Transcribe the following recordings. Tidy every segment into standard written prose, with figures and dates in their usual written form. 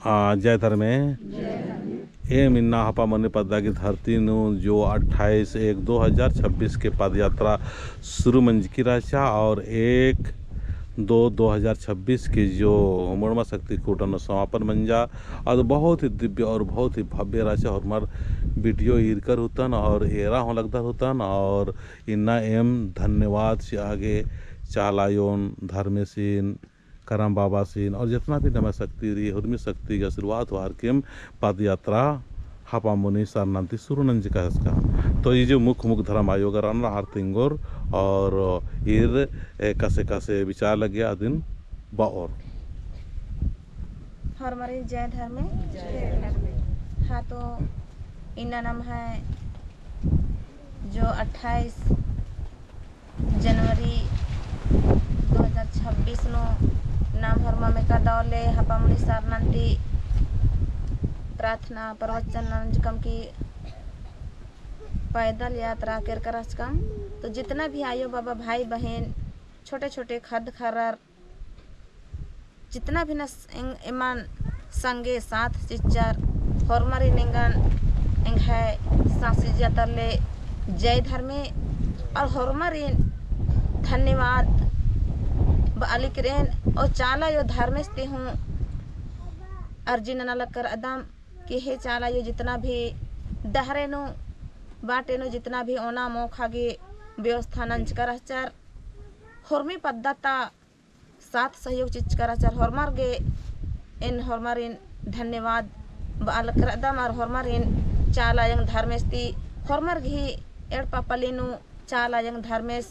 जय धर्मे ए मिन्ना हपा मने पद्दा की धरती नु जो 28/1/2026 के पद यात्रा शुरू मंज की राशा और 1/2/2026 की जो मुड़मा शक्ति कूटन समापन मंजा और बहुत ही दिव्य और बहुत ही भव्य राशा और मर वीडियो ईरकर होतन और एरा हो लगता होतन और इन्ना एम धन्यवाद से आगे चालायोन धर्मेसीन करम बाबा सीन और जितना भी नमः शक्ति रही उर्मी शक्ति का शुरुआत हुआ किम पद यात्रा हापा मुनि सारनांति सुरुनंज का इसका तो ये जो मुख धर्म आयोग रन हारतिंगोर और ईर कसे कसे विचार लगे दिन और हमारे जय धर्म हाँ तो इनका नाम है जो 28 जनवरी 2026 नो नाम हरमा में का दौले हपामुनि सारनांती प्रार्थना प्रवचन कम की पैदल यात्रा कर करम तो जितना भी आयो बाबा भाई बहन छोटे छोटे खद खरार जितना भी न ईमान संगे साथ चिच्चार हरमारी निंगन एंग है सांसी जातरले जय धर्मे और हरमारी धन्यवाद बालिकरेन और चाला यो धर्मेस्ते हूँ अर्जिन नलक कर अदम कि हे चाला यो जितना भी दहरेनु बाटेनु जितना भी ओना मोखागे व्यवस्था नंच कर आचार हरमी पद्धता साथ सहयोग चिच कर आचार हरमार गे इन हरमारिन धन्यवाद बालक कर अदम और हरमारिन चाला यंग धर्मेस्ती हरमार घी एड़ पापलिनु चाला यंग धर्मेस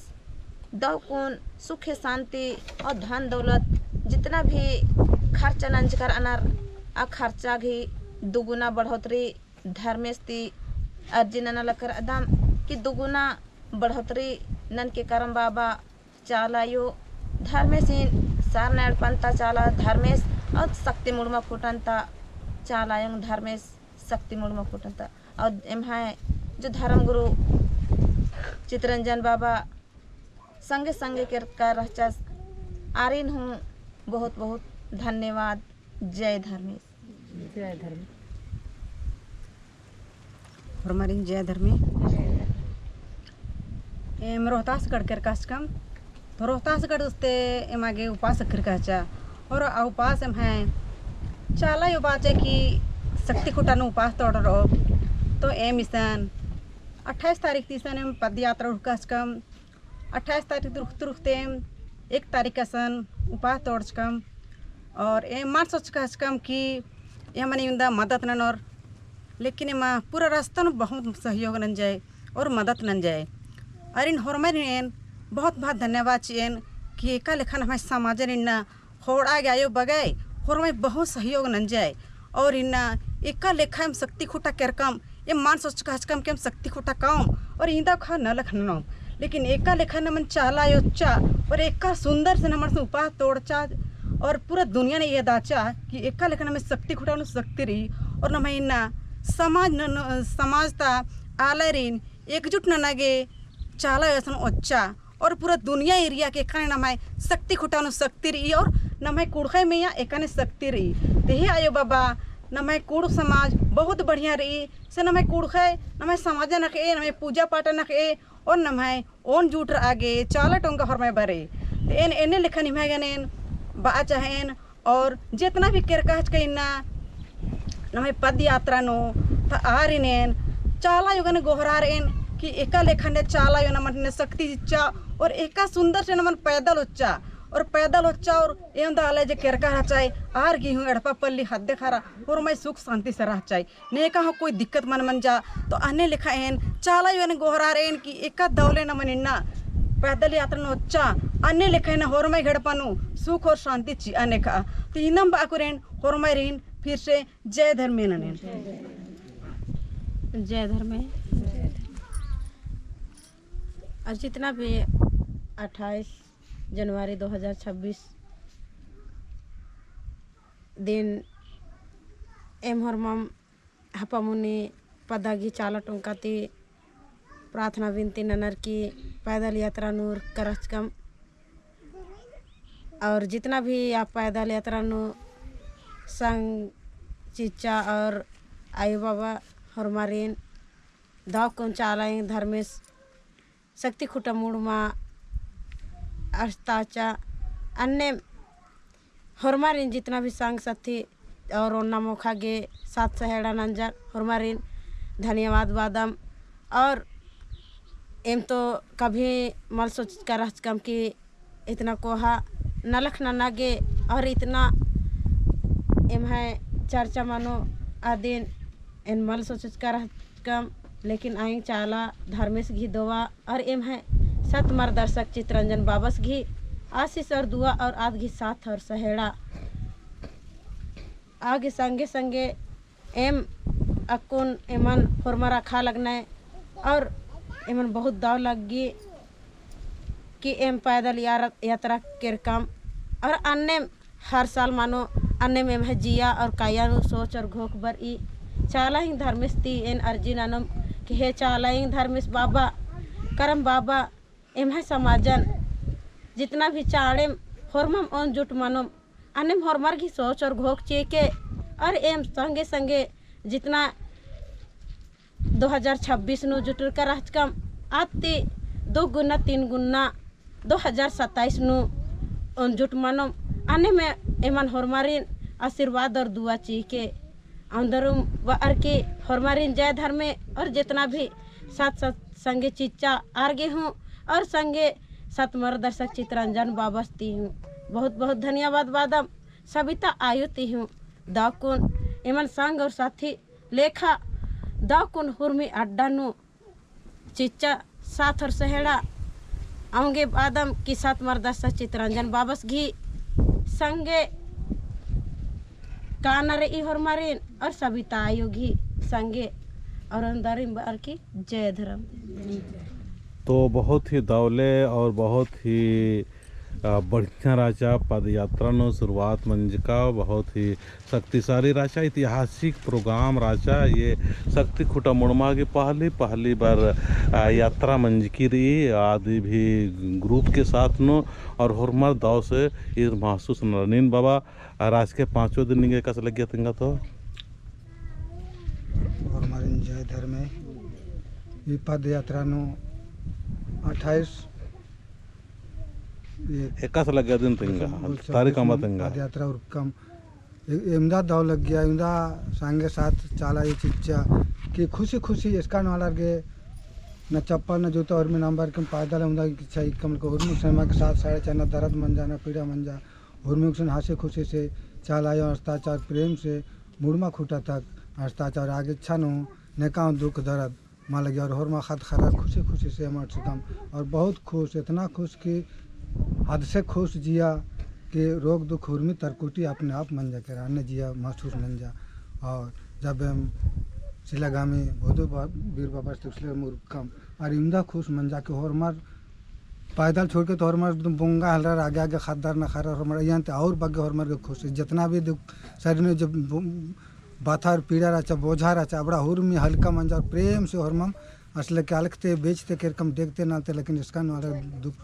दौकुन सुख शांति और धन दौलत जितना भी खर्चा नंज कर अनार आ खर्चा घी दुगुना बढ़ोतरी धर्मेस्ती अर्जिन न लकर अदम कि दुगुना बढ़ोतरी नन के करम बाबा चालायो धर्मेसीन सारनाड़ पंता चाला धर्मेश और शक्ति मुड़मा फुटनता चालायंग धर्मेश शक्ति मुड़मा फुटनता और एम है जो धर्म गुरु चितरंजन बाबा संगे संगे कर आरिन हूँ बहुत बहुत धन्यवाद जय धर्मेश जय धर्म हमारी जय धर्मे एम रोहतासगढ़ कर कास्कम तो रोहतासगढ़ उसते एम आगे उपास कर काचा और उपास एम है चाला यो बाचे कि शक्ति खुटानु उपास तोड़ रो तो एम ईसान 28 तारीख तीसन एम पद यात्रा कास्कम 28 तारीख रुखते 1 तारीख का सन उपास तोड़कम और ए मान सोच कम कि यह मैंने उनका मदद न और लेकिन एमा पूरा रास्ता न बहुत सहयोग न जाए और मदद न जाए और इन हरमेन बहुत बहुत धन्यवाद चेन कि एका लेखन हमारे समाज इन्ना होड़ आगे आयो बगाए हरमे बहुत सहयोग न जाए और इन्ना एका लेखा हम शक्ति खुटा करकम ये मान सोच कम के हम शक्ति खुटा कम और इंदा खा न लखन लेकिन एका लेखा न मन चाला योच्चा और एका सुंदर से नमन से उपास तोड़चा और पूरा दुनिया ने ये दाचा कि एका लेखा में शक्ति खुटा शक्ति रही और न मैं इन्ना समाजता आलरीन एकजुट न नगे चाला ऐसा अच्छा और पूरा दुनिया एरिया के एकाने न मैं शक्ति खुटा शक्ति रही और न मैं कुड़खे में या एकाने शक्ति रही ते आयो बाबा न मैं कुड़ समाज बहुत बढ़िया रही से न मैं कुड़खे न मैं समाज न खे न मैं पूजा पाठ न खे और न मैं ओन जूट आगे चाला टोंगा हर मैं बरे एन एने लेखन हिमागन बा चाहेन और जितना भी केरकाज कईना न मैं पद यात्रा नो तो आरिनेन चाला योगन गोहरार एन कि एका लेखन ने चाला यो न मन शक्ति इच्छा और एका सुंदर से न मन पैदल उच्चा और एम दाले जे केरका रचाई आर गी हूँ एड़पा पल्ली हद्दे खारा और मैं सुख शांति से रह चाई ने कहा कोई दिक्कत मन जा तो अन्य लिखा एन चाला यो न गोहरार एन कि एका दौले न मन इन्ना पैदल यात्रा न अच्छा अन्य लिखा है न होरमय घड़पनु सुख और शांति ची अन्य का तो इनम बाकुरेन होरमय रीन फिर से जय धर्मे ननेन जय धर्मे और जितना भी 28 जनवरी 2026 दिन एम हरमम हपामुनि पदागी चाला टोंकाती प्रार्थना विनती ननर की पैदल यात्रा नूर करचकम और जितना भी आप पैदल यात्रा नु संग चिच्चा और आई बाबा हरमारीन दाव कौन चालाएं धर्मेश शक्ति खुटा मुड़मा अस्ताचा अन्य हरमारीन जितना भी संग साथी और ओन्ना मोखा गे सात सहेड़ा नंजर हरमारीन धन्यवाद बादम। और एम तो कभी मल सोच कर कम कि इतना कोहा नलख न नागे और इतना एम है चर्चा मानो आदिन इन मल सोच कर कम लेकिन आई चाला धर्मेश घी दोवा और एम है सत मार्गदर्शक चित्रंजन बाबस घी आशीष और दुआ और आद घी साथ और सहेड़ा आगे संगे संगे एम अकुन एमन फॉर्मरा खा लगना और एमन बहुत दाव लग गई कि एम पैदल यात्रा के काम और अन्य हर साल मानो अन्य में है जिया और काया सोच और घोक बर ई चाला ही धर्मेश ती एन अर्जी नानम कि हे चाला ही धर्मेश बाबा करम बाबा एम है समाजन जितना भी चाड़े हरमम ओन जुट मानो अन्य हरमर की सोच और घोक चेके और एम संगे संगे जितना 2026 नु जुटर कर कम आती 2 गुना 3 गुना 2027 नु जुट मानो आने में एमन हरमारीन आशीर्वाद और दुआ चीके अंदरुम व के हरमारीन जय धर्मे और जितना भी साथ साथ संगे चिच्चा आगे हूँ और संगे सत मार्गदर्शक चित्रंजन बाबस्ती हूँ। बहुत बहुत धन्यवाद बादम सविता आयुति हूँ दाकुन एमन संग और साथी लेखा दाकुन हुर्मी अड्डा नु चिच्चा साथ और सहेड़ा आऊँगे बादम की सात मार्गदर्शक चित्रंजन बाबस घी संगे कानर ई हरमारीन और सविता आयोगी संगे और अंदरिन बार की जय धर्म। तो बहुत ही दौले और बहुत ही बढ़िया राजा पद यात्रा नो शुरुआत मंज का बहुत ही शक्तिशाली राजा ऐतिहासिक प्रोग्राम राजा ये शक्ति खुटा मुड़मा की पहली बार यात्रा मंज की रही आदि भी ग्रुप के साथ नो और हरमर दाव से इस महसूस नरनीन बाबा राज के 5 दिन निगे कस लग गया तिंगा तो हमारे जय धर्म में ये पद यात्रा नो 28 एकस लग गया दिन तिंगा तारीख आमा तिंगा पद यात्रा और कम इमदाद दाव लग गया इमदा संगे साथ चाला ये चिच्चा कि खुशी खुशी इसका नाला के न चप्पल न जूता और में नंबर कम पैदल उमदा की चाहिए कम को उर्मिक शर्मा के साथ साढ़े चार न दर्द मन जाना पीड़ा मन जा उर्मिक से हंसे खुशी से चाला अस्ताचार प्रेम से मुड़मा खूटा तक अस्ताचार आगे इच्छा नो नेका दुख दर्द मान लगे और हरमा खत खरा खुशी खुशी से हमारे से कम और बहुत खुश इतना खुश कि हद से खुश जिया कि रोग दुख उर्मी तरकुटी अपने आप मन जा कर अन्य जिया महसूस मन जा। और जब हम सिलागामी भोदो वीर बाबा से उसले कम और इमदा खुश मन जा के हरमार पैदल छोड़ के तो हरमार बोंगा हलर आगे आगे खादार न खा हमारा यहाँ और बागे हरमार के खुश जितना भी दुख शरीर में जब बाथा और पीड़ा रहा बोझा रहा बड़ा हुर में हल्का मंजा प्रेम से हरमम असले के अलगते बेचते के कम देखते नाते लेकिन इसका वाला दुख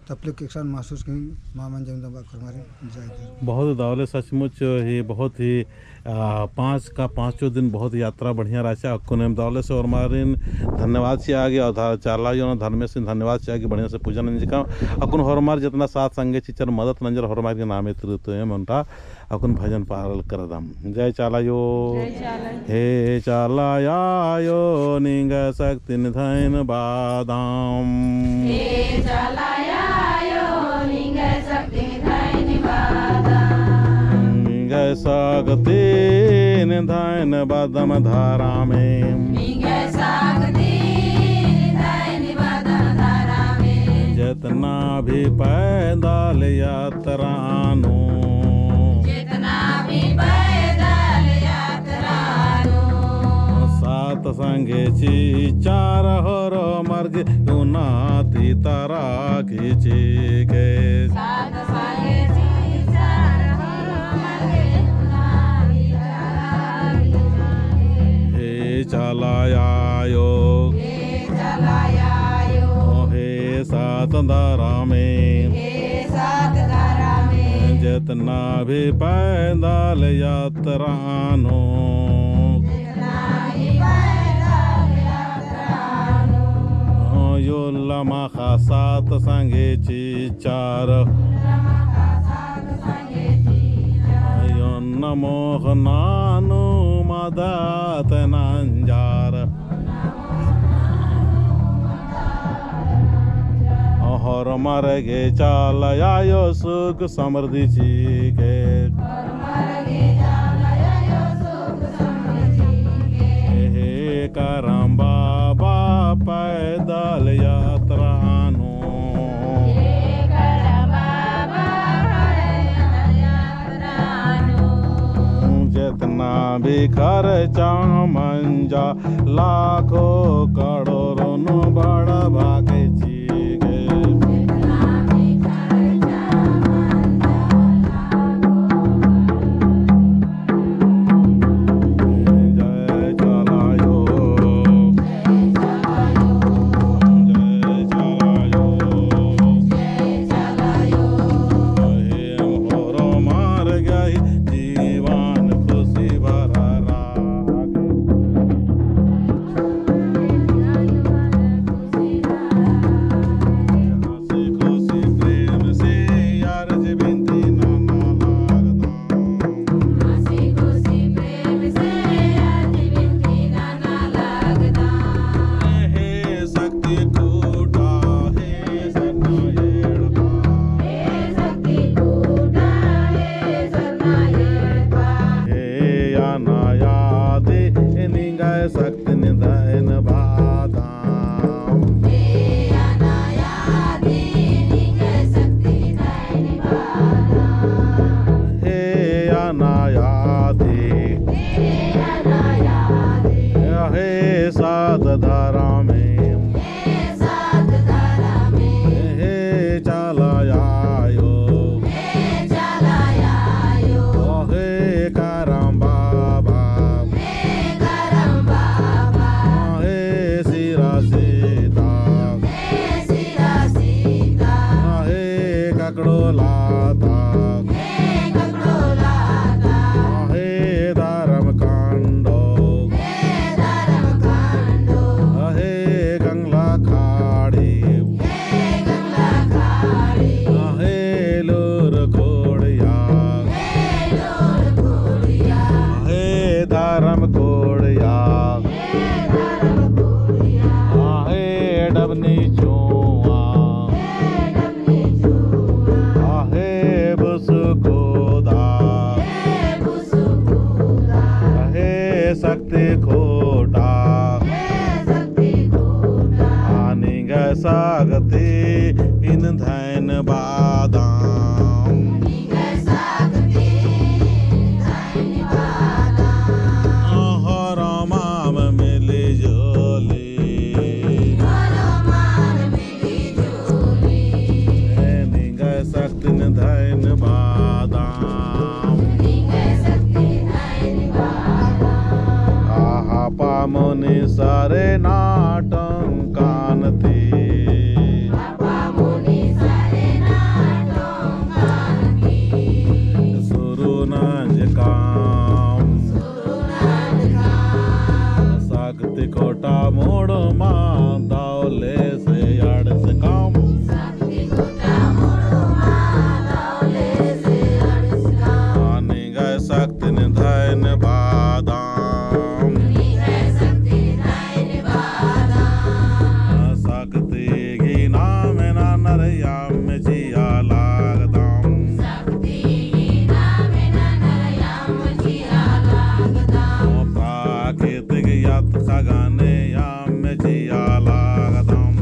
तकलीफ के साथ महसूस की माँ मन जम हमारे जय बहुत दावले सचमुच ही बहुत ही 5 दिन बहुत यात्रा बढ़िया रहा अक्कुन दावले से और हमारे धन्यवाद से आगे और चाला जो धर्मेश से धन्यवाद से आगे बढ़िया से पूजा नंज का अकुन हरमार जितना साथ संगे चिचर मदद नंजर हरमार के नामे तो है मनता अकुन भजन पाल कर दम जय चाला यो हे चाला यो निंग शक्ति निधन बादाम हे चाला यो निंग शक्ति निधन बादाम निंग शक्ति निधन बादम धारा में निंग शक्ति निधन बादम धारा में जितना भी पैदल यात्रानो सात संगे चार हर मार्ग उन्नति तारा खींचे गए हे चलायो हे सात धारा में जितना भी पैदल यात्रानो यो लमाखा सात सांगेची चार यो नमोह नानु मदात नांजार हर मार्गे चालयायो सुख समृद्धीची गे हे करम बाबा पैदल यात्रानो जितना भी खर्चा मंजा लाखों करोड़ों बड़ा भागे शक्ति निधन बादाम हे अनायादि हे साध धारा में हे चलायो हे करम बाबा ककड़ो लाता हे धर्म कांडो हे गंगला खाड़ी हे लोर कोड़िया हे धर्म कोड़िया हे डबनी चुआ शक्ति खोटा आनिग सागति इन धैन बादाम हर माम मिली जोली निग शक्ति इन धैन बादाम पामुनि सारे नाटंकानती सुरु नंज काम शक्ति कोटा मोड़ मां दौले से अड़ से काम आने गए शक्ति निधन बादाम खगाने याम जिया लागदम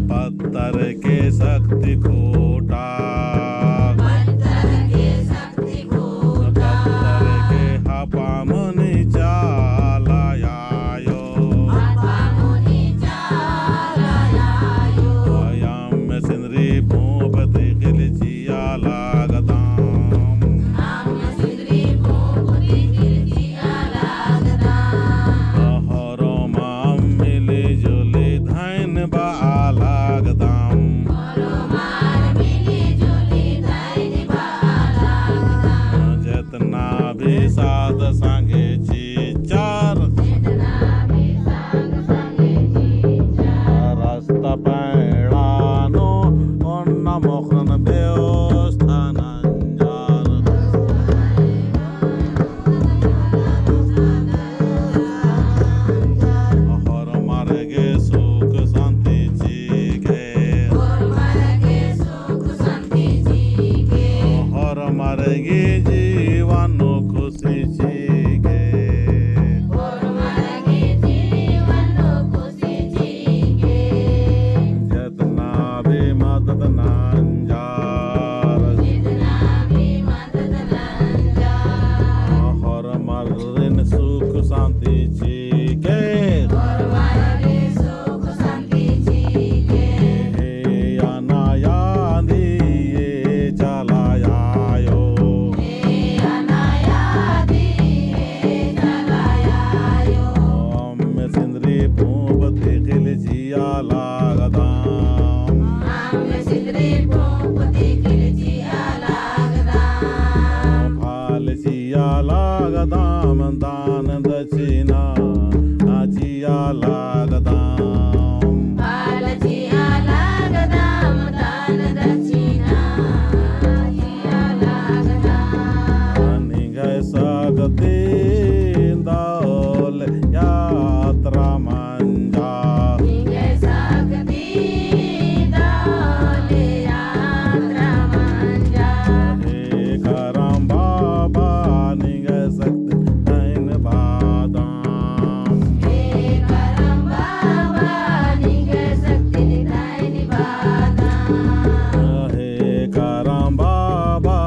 पत्थर के शक्ति खोटा ಮರಗಿ ಜೀವನು ಖುಷಿಸಿಗೆ जितना भी मदद नांजार हर मर्दिन सुख शांति चीके हे अनायादी ये चलायायो हम सिंदरी पूब देखिल जिया लागदाम फाल जिया लागदाम दान दक्षिणा जिया लागदाम निगय सकते दौल यात्रा मंजा हे करम बाबा निगय सकते नैन बादाम हे करम बाबा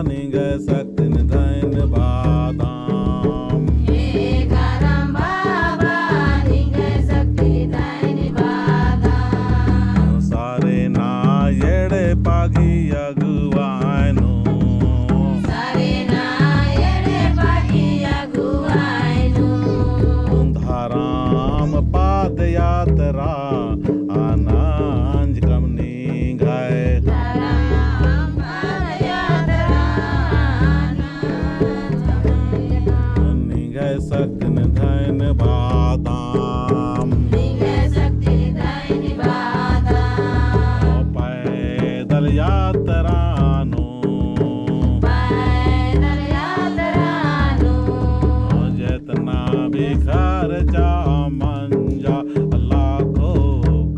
निगय सकते नैन बादाम सारे ना येड़े पागी अगुवानो धाराम पाद यात्रा आनांज कमनी गए निगय सकन धन बादाम पैदल यात्रानो जितना भी खर्चा मंजा लाखों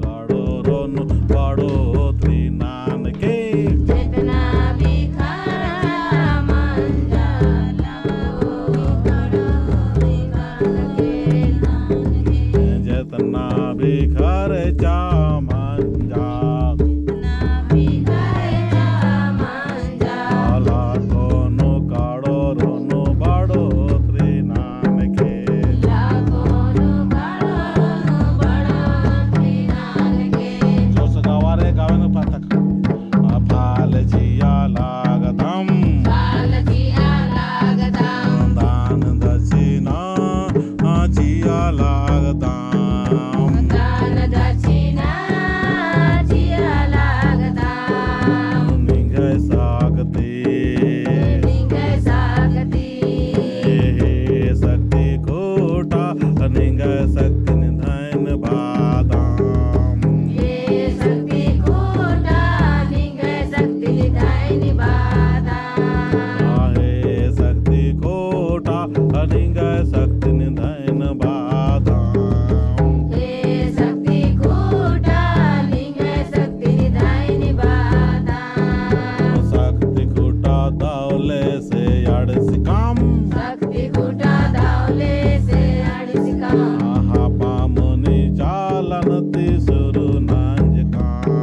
करोड़ों बढ़ोतरी नान के जितना भी खर्चा मंजा लाखों करोड़ों बढ़ोतरी नान के जोश गावारे गावे न पातक फाल जिया लागदम दान दक्षिणा जिया लागदम निगय सकते हे शक्ति कोटा निगय शक्ति निधन बादाम हे शक्ति कोटा निगय शक्ति निधन बादाम शक्ति कोटा दौले से अड़सी काम आहा पामुनि चालनति सुरु नांज काम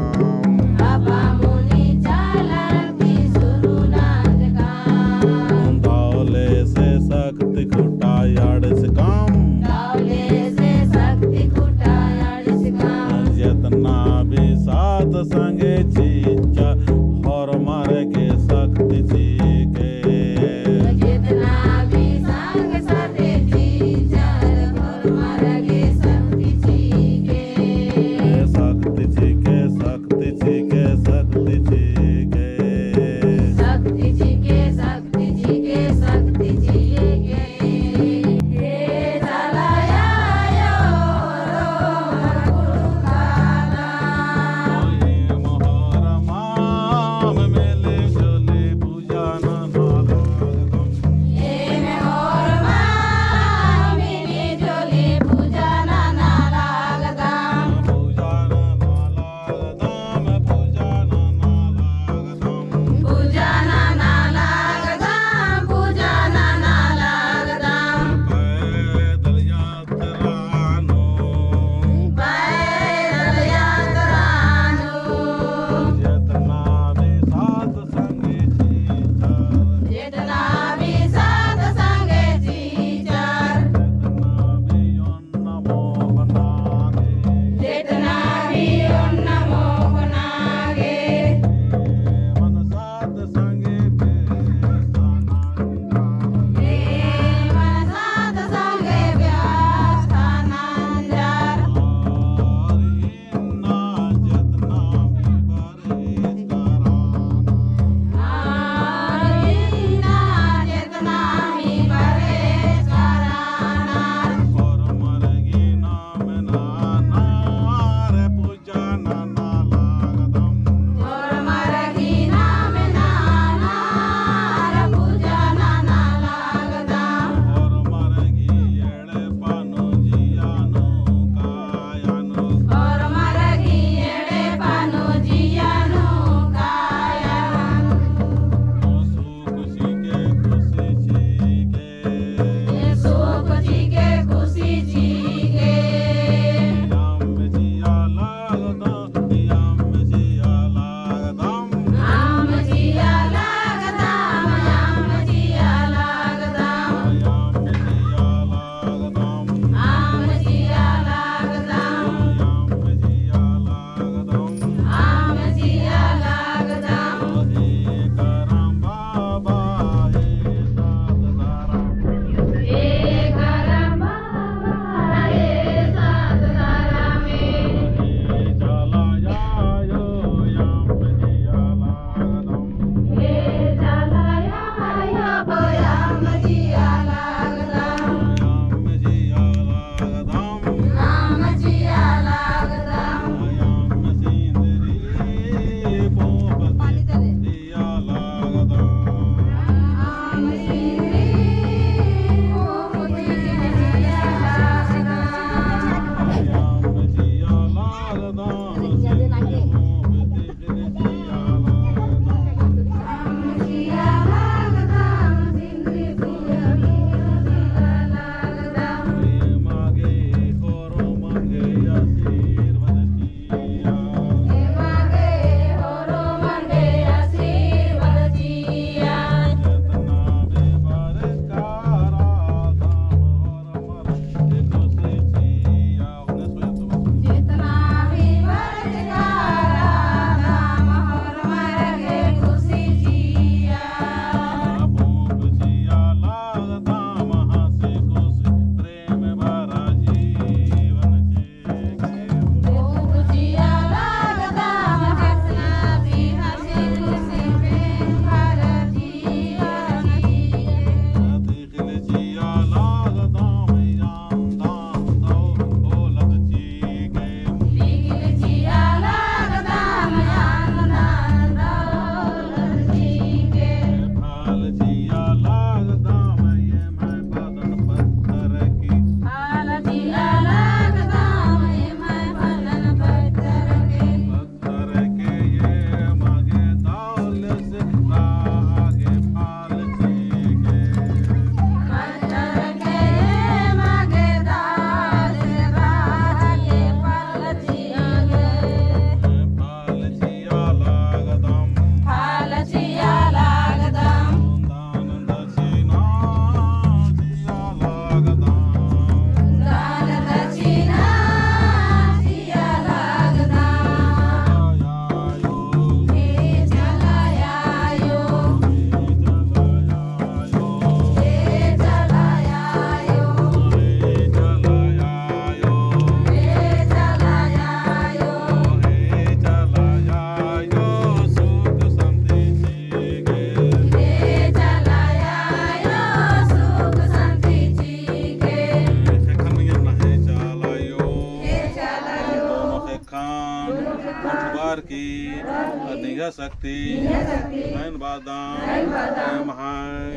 शक्ति नयन बादाम महान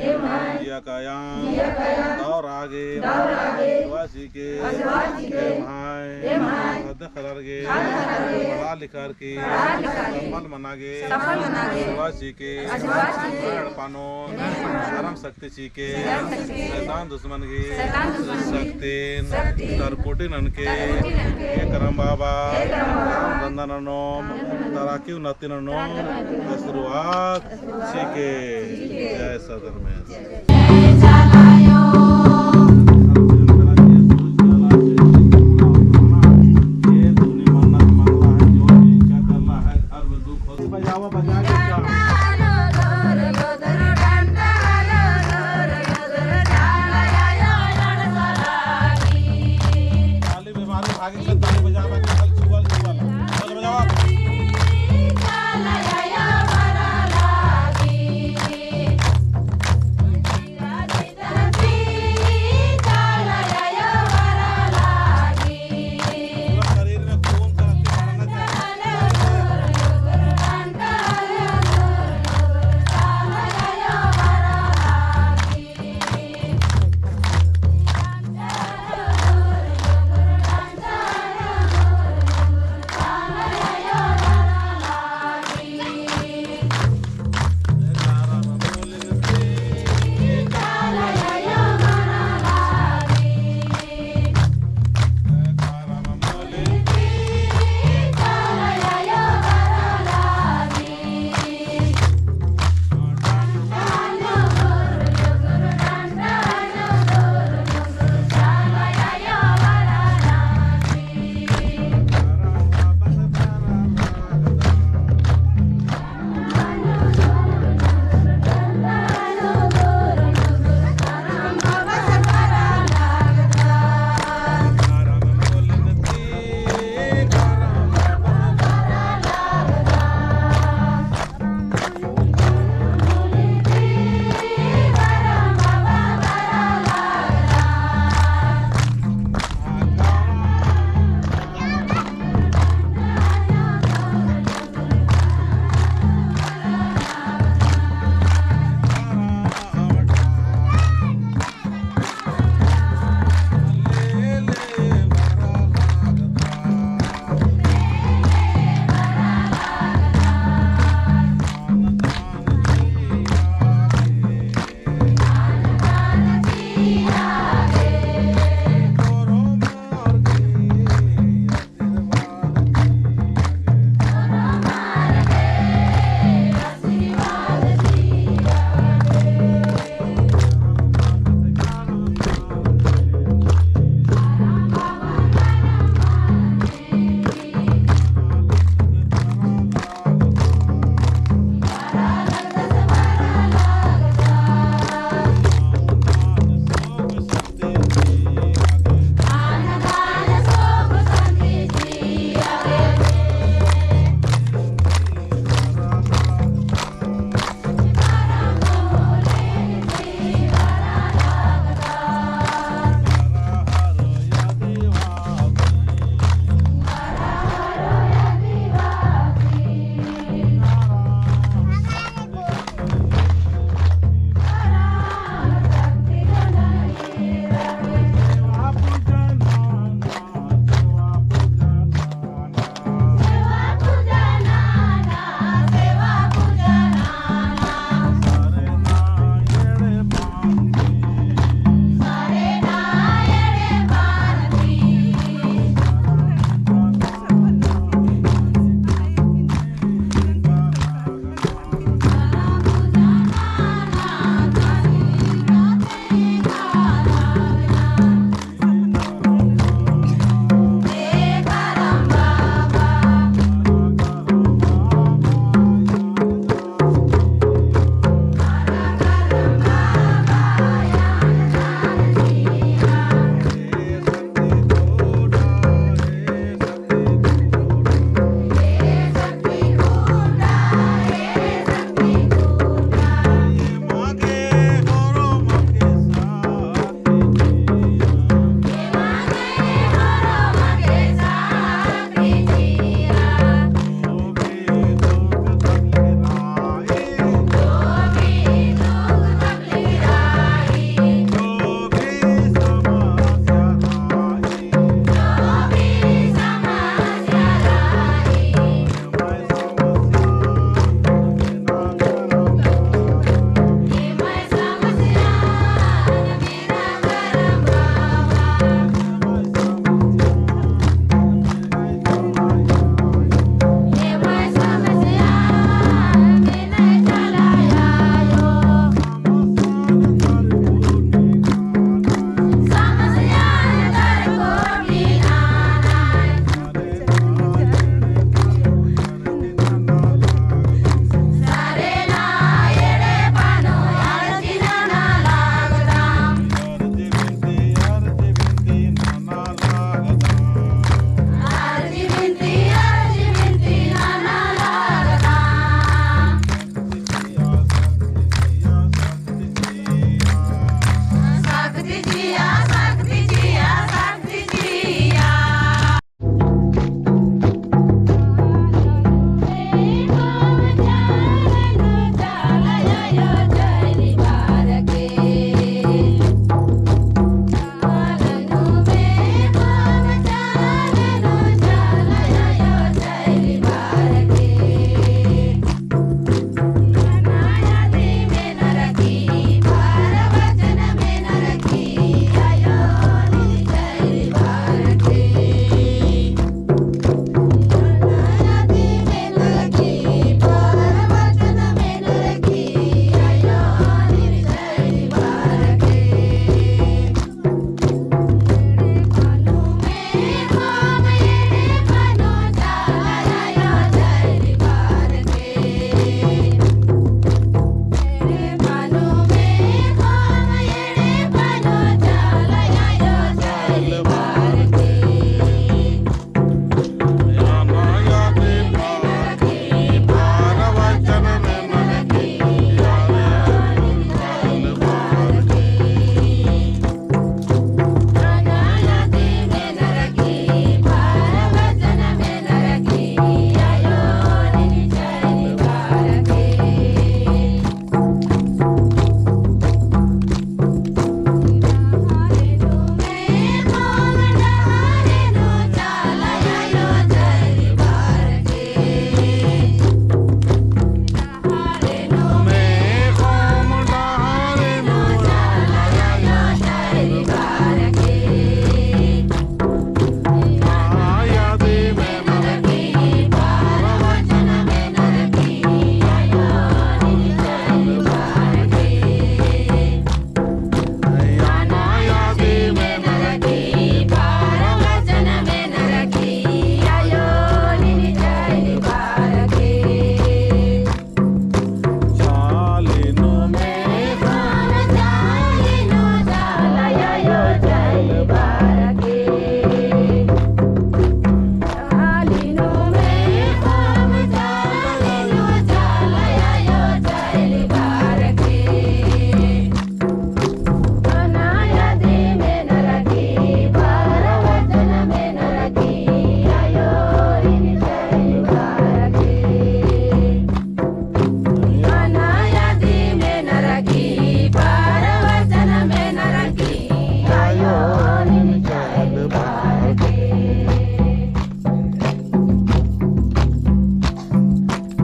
या कायाम दौर आगे वासी के महान सद खरर के पढ़ा लिखर के सफल मनागे वासी के पानो धर्म शक्ति चीके शैतान दुश्मन के शक्ति तरकोटी ननके करम बाबा रंदनोम तराकी उन्नति नोम शुरुआत सीखे जय सदर में